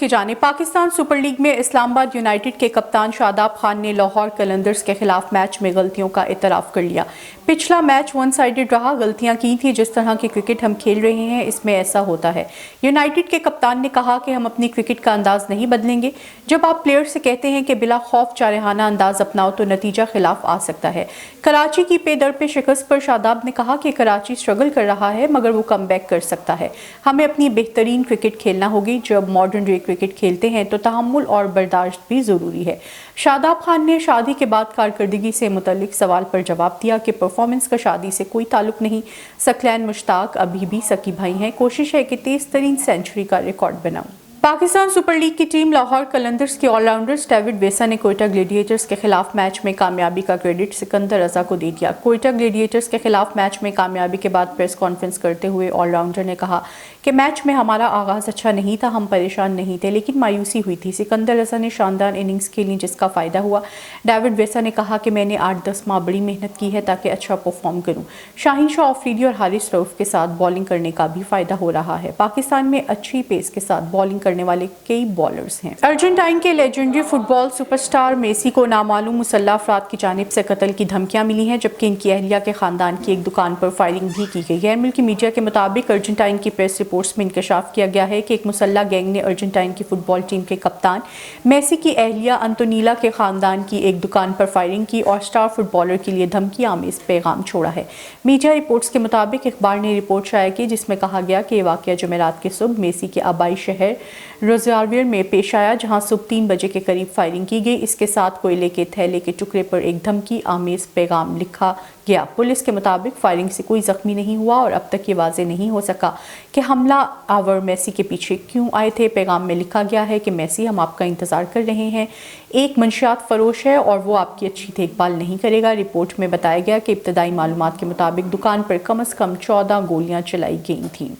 की जानिब Pakistan super league में इस्लामाबाद यूनाइटेड के कप्तान शादाब खान ने लाहौर कलंदर्स के खिलाफ मैच में गलतियों का इतराफ़ कर लिया। पिछला मैच वन साइडेड रहा, गलतियां की थी। जिस तरह की क्रिकेट हम खेल रहे हैं इसमें ऐसा होता है। यूनाइटेड के कप्तान ने कहा कि हम अपनी क्रिकेट का अंदाज नहीं बदलेंगे। जब आप प्लेयर से कहते हैं कि बिला खौफ जारहाना अंदाज अपनाओ तो नतीजा खिलाफ आ सकता है। कराची की पेदर पे शिकस्त पर शादाब ने कहा कि कराची स्ट्रगल कर रहा है मगर वो कम बैक कर सकता है। हमें अपनी बेहतरीन क्रिकेट खेलना होगी। जब मॉडर्न डे क्रिकेट खेलते हैं तो तहम्मुल और बर्दाश्त भी ज़रूरी है। शादाब खान ने शादी के बाद कारकर्दगी से मुतल्लिक सवाल पर जवाब दिया कि परफॉर्मेंस का शादी से कोई ताल्लुक नहीं। सकलैन मुश्ताक अभी भी सकी भाई हैं। कोशिश है कि तेज तरीन सेंचुरी का रिकॉर्ड बनाऊं। पाकिस्तान सुपर लीग की टीम लाहौर कलंदर्स के ऑलराउंडर डेविड वेसा ने कोयटा ग्लेडिएटर्स के खिलाफ मैच में कामयाबी का क्रेडिट सिकंदर रजा को दे दिया। कोयटा ग्लेडिएटर्स के खिलाफ मैच में कामयाबी के बाद प्रेस कॉन्फ्रेंस करते हुए ऑलराउंडर ने कहा कि मैच में हमारा आगाज अच्छा नहीं था, हम परेशान नहीं थे लेकिन मायूसी हुई थी। सिकंदर रजा ने शानदार इनिंग्स खेली जिसका फ़ायदा हुआ। डेविड वेसा ने कहा कि मैंने 8-10 माह बड़ी मेहनत की है ताकि अच्छा परफॉर्म करूँ। शाहीन शाह अफरीदी और हारिस रऊफ के साथ बॉलिंग करने का भी फ़ायदा हो रहा है। पाकिस्तान में अच्छी पेस के साथ बॉलिंग करने वाले कई बॉलर्स हैं। अर्जेंटाइन के लेजेंडरी फुटबॉल सुपरस्टार मेसी को नामालूम मुसल्लह अफराद की जानिब से कत्ल की धमकियां मिली हैं, जबकि इनकी अहलिया के खानदान की एक दुकान पर फायरिंग भी की गई। गैर मुल्की मीडिया के मुताबिक अर्जेंटाइन की प्रेस रिपोर्ट्स में इंकशाफ किया गया है कि एक मुसल्लह गैंग ने अर्जेंटाइन की फुटबॉल टीम के कप्तान मेसी की अहलिया अंतोनीला के खानदान की एक दुकान पर फायरिंग की और स्टार फुटबॉलर के लिए धमकी आमेज पैगाम छोड़ा है। मीडिया रिपोर्ट्स के मुताबिक अखबार ने रिपोर्ट शाया की जिसमें कहा गया कि यह वाकया जुमेरात के सुबह मेसी के आबाई शहर रोज़ावियर में पेश आया, जहां सुबह 3 बजे के करीब फायरिंग की गई। इसके साथ कोयले के थैले के टुकड़े पर एक धमकी आमेज पैगाम लिखा गया। पुलिस के मुताबिक फायरिंग से कोई जख्मी नहीं हुआ और अब तक ये वाज़ेह नहीं हो सका कि हमला आवर मेसी के पीछे क्यों आए थे। पैगाम में लिखा गया है कि मेसी, हम आपका इंतज़ार कर रहे हैं। एक मंशियात फरोश है और वो आपकी अच्छी देखभाल नहीं करेगा। रिपोर्ट में बताया गया कि इब्तदाई मालूमात के मुताबिक दुकान पर कम से कम 14 गोलियां चलाई गई थीं।